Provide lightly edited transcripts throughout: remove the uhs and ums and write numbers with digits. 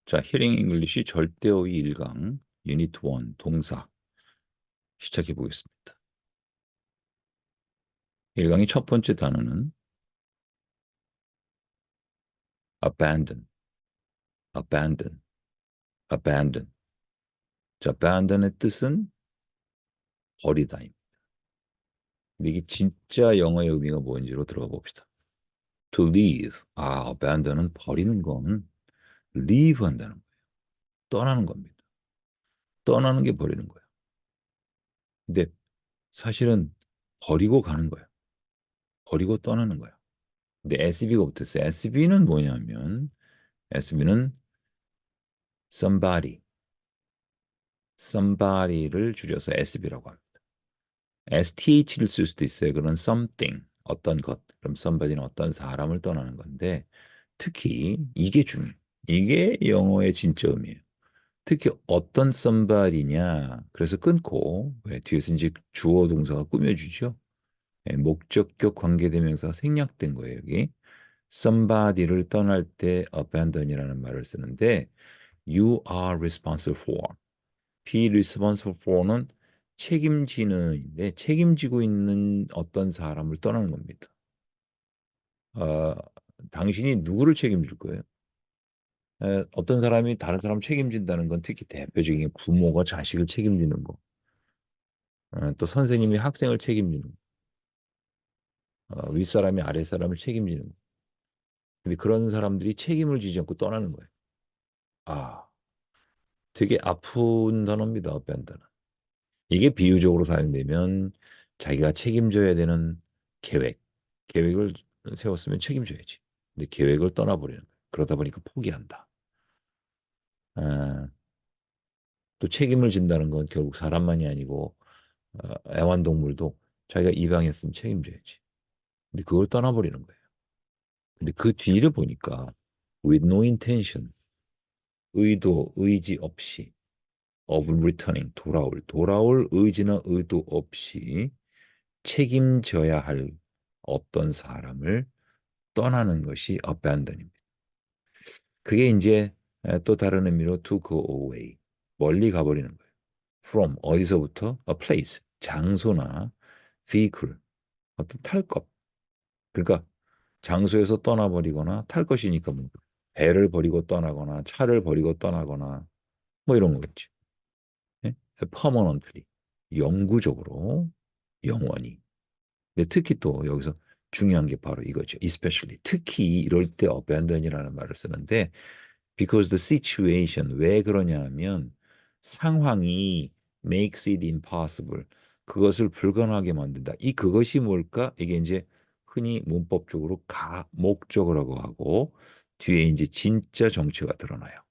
자, 히어링 잉글리시 절대어휘 1강 유니트 1 동사 시작해 보겠습니다. 1강의 첫 번째 단어는 abandon, abandon, abandon. 자, abandon의 뜻은 버리다입니다. 근데 이게 진짜 영어의 의미가 뭔지로 들어가 봅시다. To leave. abandon은 버리는 건 leave 한다는 거예요. 떠나는 겁니다. 떠나는 게 버리는 거예요. 근데 사실은 버리고 가는 거예요. 버리고 떠나는 거예요. 근데 SB가 붙었어요. SB는 뭐냐면 SB는 somebody를 줄여서 SB라고 합니다. STH를 쓸 수도 있어요. 그런 something, 어떤 것. 그럼 somebody는 어떤 사람을 떠나는 건데 특히 이게 중요해요. 이게 영어의 진짜 의미예요. 특히 어떤 somebody냐. 그래서 끊고 왜 뒤에서 이제 주어 동사가 꾸며주죠. 예, 목적격 관계대명사가 생략된 거예요, 여기. somebody를 떠날 때 abandon이라는 말을 쓰는데 you are responsible for. be responsible for는 책임지는인데 책임지고 있는 어떤 사람을 떠나는 겁니다. 어, 당신이 누구를 책임질 거예요? 어떤 사람이 다른 사람 책임진다는 건 특히 대표적인 게 부모가 자식을 책임지는 거, 또 선생님이 학생을 책임지는 거, 윗사람이 아랫사람을 책임지는 거. 근데 그런 사람들이 책임을 지지 않고 떠나는 거예요. 아, 되게 아픈 단어입니다, abandon. 이게 비유적으로 사용되면 자기가 책임져야 되는 계획, 계획을 세웠으면 책임져야지. 근데 계획을 떠나버리는 거예요. 그러다 보니까 포기한다. 아, 또 책임을 진다는 건 결국 사람만이 아니고 애완동물도 자기가 입양했으면 책임져야지. 근데 그걸 떠나버리는 거예요. 근데 그 뒤를 보니까 with no intention, 의도, 의지 없이 of returning, 돌아올 의지나 의도 없이 책임져야 할 어떤 사람을 떠나는 것이 abandon입니다. 그게 이제 또 다른 의미로 to go away, 멀리 가버리는 거예요. from, 어디서부터? a place, 장소나 vehicle, 어떤 탈 것. 그러니까 장소에서 떠나버리거나 탈 것이니까 뭐 배를 버리고 떠나거나 차를 버리고 떠나거나 뭐 이런 거겠지. 예? permanently, 영구적으로, 영원히. 근데 특히 또 여기서 중요한 게 바로 이거죠. especially. 특히 이럴 때 abandon이라는 말을 쓰는데 because the situation, 왜 그러냐 하면 상황이 makes it impossible. 그것을 불가능하게 만든다. 이 그것이 뭘까? 이게 이제 흔히 문법적으로 목적어라고 하고 뒤에 이제 진짜 정체가 드러나요.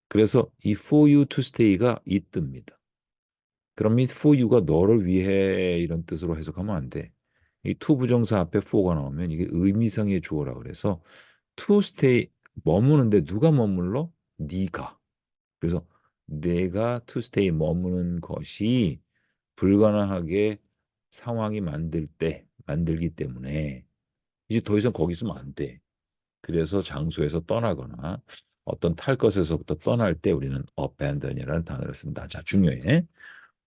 그래서 이 for you to stay가 있습니다. 그럼 이 for you가 너를 위해 이런 뜻으로 해석하면 안 돼. 이 to 부정사 앞에 for가 나오면 이게 의미상의 주어라 그래서 to stay, 머무는데 누가 머물러? 네가. 그래서 내가 to stay 머무는 것이 불가능하게 상황이 만들기 때문에 이제 더 이상 거기 있으면 안 돼. 그래서 장소에서 떠나거나 어떤 탈 것에서부터 떠날 때 우리는 abandon이라는 단어를 쓴다. 자, 중요해.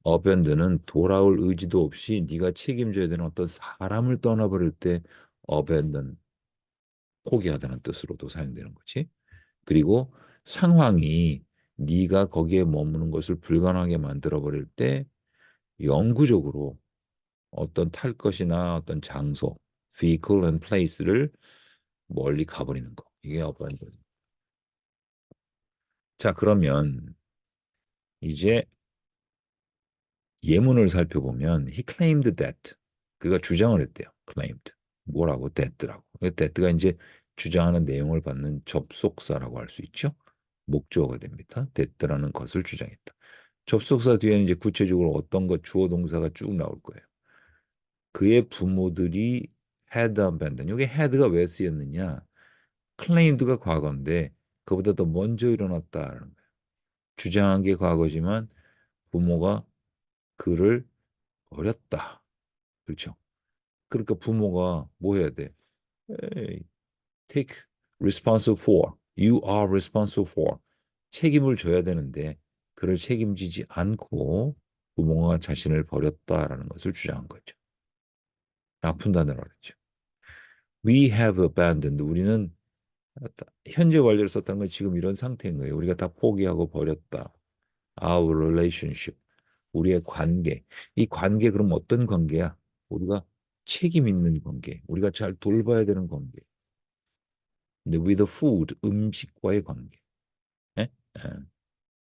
abandon은 돌아올 의지도 없이 네가 책임져야 되는 어떤 사람을 떠나버릴 때 abandon, 포기하다는 뜻으로도 사용되는 거지. 그리고 상황이 네가 거기에 머무는 것을 불가능하게 만들어 버릴 때 영구적으로 어떤 탈 것이나 어떤 장소, vehicle and place를 멀리 가버리는 거. 이게 abandon. 자, 그러면 이제 예문을 살펴보면 he claimed that, 그가 주장을 했대요. claimed. 뭐라고? that라고. that가 이제 주장하는 내용을 받는 접속사라고 할 수 있죠. 목적어가 됩니다. that라는 것을 주장했다. 접속사 뒤에는 이제 구체적으로 어떤 것 주어 동사가 쭉 나올 거예요. 그의 부모들이 had abandoned. 여기 had가 왜 쓰였느냐? claimed가 과거인데 그보다 더 먼저 일어났다라는 거예요. 주장한 게 과거지만 부모가 그를 버렸다. 그렇죠? 그러니까 부모가 뭐 해야 돼? 에이, take responsible for. You are responsible for. 책임을 져야 되는데 그를 책임지지 않고 부모가 자신을 버렸다라는 것을 주장한 거죠. 아픈 단어로 그랬죠. We have abandoned. 우리는 현재 완료를 썼다는 건 지금 이런 상태인 거예요. 우리가 다 포기하고 버렸다. Our relationship. 우리의 관계. 이 관계 그럼 어떤 관계야? 우리가 책임 있는 관계. 우리가 잘 돌봐야 되는 관계. 근데 with food, 음식과의 관계. 예? 예.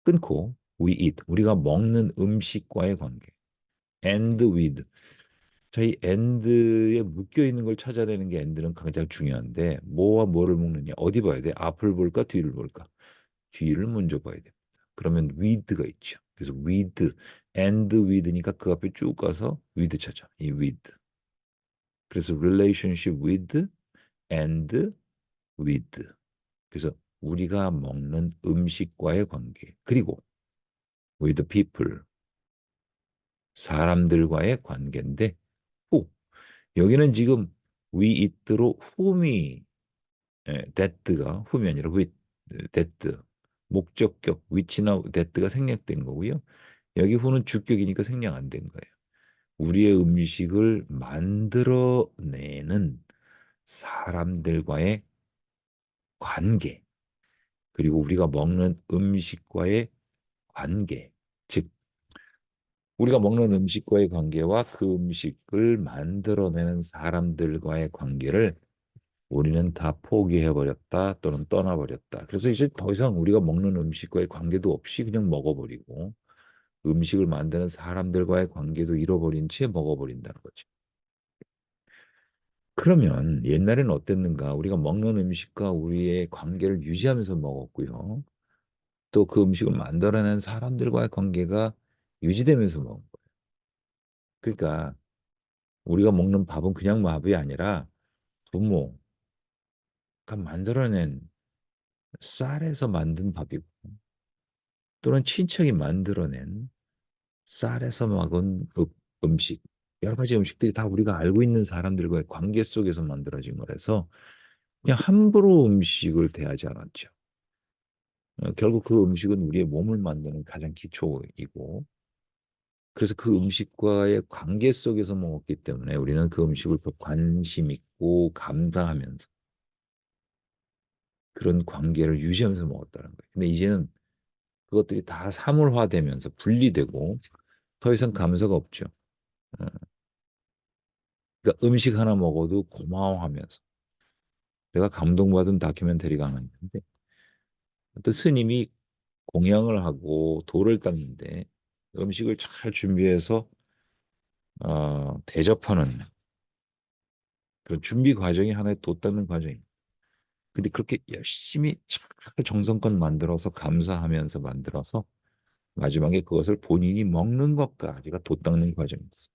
끊고 we eat. 우리가 먹는 음식과의 관계. and with. 저희 and에 묶여 있는 걸 찾아내는 게 and는 가장 중요한데 뭐와 뭐를 묶느냐. 어디 봐야 돼? 앞을 볼까? 뒤를 볼까? 뒤를 먼저 봐야 됩니다. 그러면 with가 있죠. 그래서 with, and with니까 그 앞에 쭉 가서 with 찾아. 이 with. 그래서 relationship with and with. 그래서 우리가 먹는 음식과의 관계. 그리고 with people. 사람들과의 관계인데 who. 여기는 지금 we eat로 whom이 that가 whom이 아니라 with, that. 목적격 which나 that가 생략된 거고요. 여기 who는 주격이니까 생략 안 된 거예요. 우리의 음식을 만들어내는 사람들과의 관계, 그리고 우리가 먹는 음식과의 관계, 즉 우리가 먹는 음식과의 관계와 그 음식을 만들어내는 사람들과의 관계를 우리는 다 포기해버렸다 또는 떠나버렸다. 그래서 이제 더 이상 우리가 먹는 음식과의 관계도 없이 그냥 먹어버리고 음식을 만드는 사람들과의 관계도 잃어버린 채 먹어버린다는 거죠. 그러면 옛날에는 어땠는가? 우리가 먹는 음식과 우리의 관계를 유지하면서 먹었고요. 또 그 음식을 만들어낸 사람들과의 관계가 유지되면서 먹은 거예요. 그러니까 우리가 먹는 밥은 그냥 밥이 아니라 부모가 만들어낸 쌀에서 만든 밥이고 또는 친척이 만들어낸 쌀에서 먹은 음식, 여러 가지 음식들이 다 우리가 알고 있는 사람들과의 관계 속에서 만들어진 거라서 그냥 함부로 음식을 대하지 않았죠. 결국 그 음식은 우리의 몸을 만드는 가장 기초이고, 그래서 그 음식과의 관계 속에서 먹었기 때문에 우리는 그 음식을 더 관심 있고 감사하면서 그런 관계를 유지하면서 먹었다는 거예요. 근데 이제는 그것들이 다 사물화되면서 분리되고 더 이상 감사가 없죠. 어, 그러니까 음식 하나 먹어도 고마워하면서 내가 감동받은 다큐멘터리가 하나 있는데 어떤 스님이 공양을 하고 돌을 닦는데 음식을 잘 준비해서 대접하는 그런 준비 과정이 하나의 돛 닦는 과정입니다. 근데 그렇게 열심히 잘 정성껏 만들어서 감사하면서 만들어서 마지막에 그것을 본인이 먹는 것까지가 돛 닦는 과정이었어요.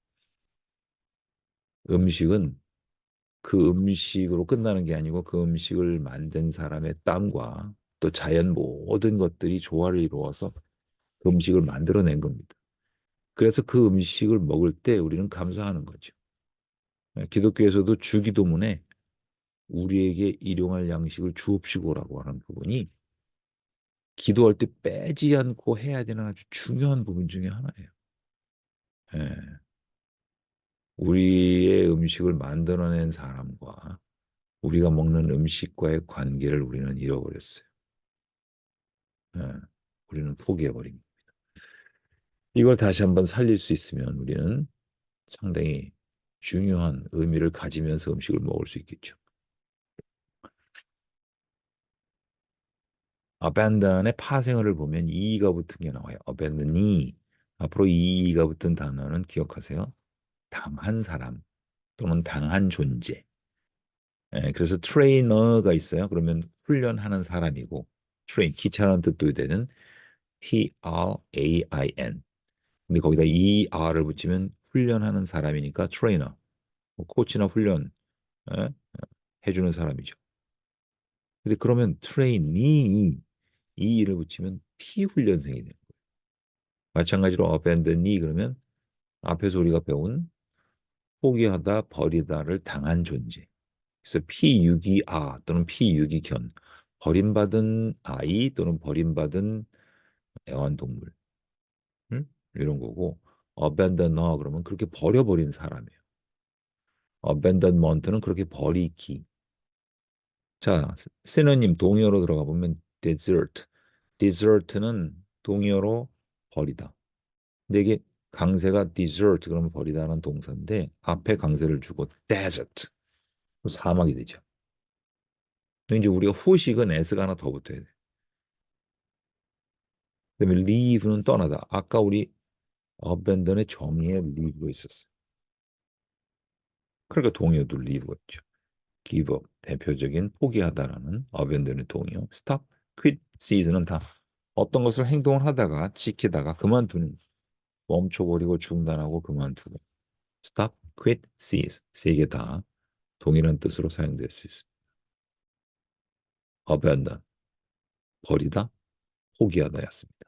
음식은 그 음식으로 끝나는 게 아니고 그 음식을 만든 사람의 땀과 또 자연 모든 것들이 조화를 이루어서 그 음식을 만들어낸 겁니다. 그래서 그 음식을 먹을 때 우리는 감사하는 거죠. 기독교에서도 주기도문에 우리에게 일용할 양식을 주옵시고라고 하는 부분이 기도할 때 빼지 않고 해야 되는 아주 중요한 부분 중에 하나예요. 예. 우리의 음식을 만들어낸 사람과 우리가 먹는 음식과의 관계를 우리는 잃어버렸어요. 예. 우리는 포기해버립니다. 이걸 다시 한번 살릴 수 있으면 우리는 상당히 중요한 의미를 가지면서 음식을 먹을 수 있겠죠. abandon의 파생어를 보면 e가 붙은 게 나와요. abandon이. 앞으로 e가 붙은 단어는 기억하세요. 당한 사람 또는 당한 존재. 그래서 트레이너가 있어요. 그러면 훈련하는 사람이고 기차라는 뜻도 되는 train. 근데 거기다 er를 붙이면 훈련하는 사람이니까 트레이너. 뭐 코치나 훈련 에? 해주는 사람이죠. 근데 그러면 트레이니 이를 붙이면 피훈련생이 돼요. 마찬가지로 abandon이 그러면 앞에서 우리가 배운 포기하다 버리다를 당한 존재. 그래서 피유기아 또는 피유기견 버림받은 아이 또는 버림받은 애완동물, 응? 이런 거고, abandoner 그러면 그렇게 버려버린 사람이에요. abandonment는 그렇게 버리기. 자, 시노님 동의어로 들어가 보면 desert. desert는 동의어로 버리다. 근데 이게 강세가 desert 그러면 버리다는 동사인데 앞에 강세를 주고 desert 그럼 사막이 되죠. 근데 이제 우리가 후식은 s가 하나 더 붙어야 돼. 그다음에 leave는 떠나다. 아까 우리 abandon의 정의에 leave가 있었어요. 그러니까 동의어도 leave가 있죠. give up 대표적인 포기하다라는 abandon의 동의어. stop, quit, cease는 다 어떤 것을 행동을 하다가 지키다가 그만두는 멈춰버리고 중단하고 그만두고 stop, quit, cease 세 개 다 동일한 뜻으로 사용될 수 있습니다. abandon 버리다, 포기하다였습니다.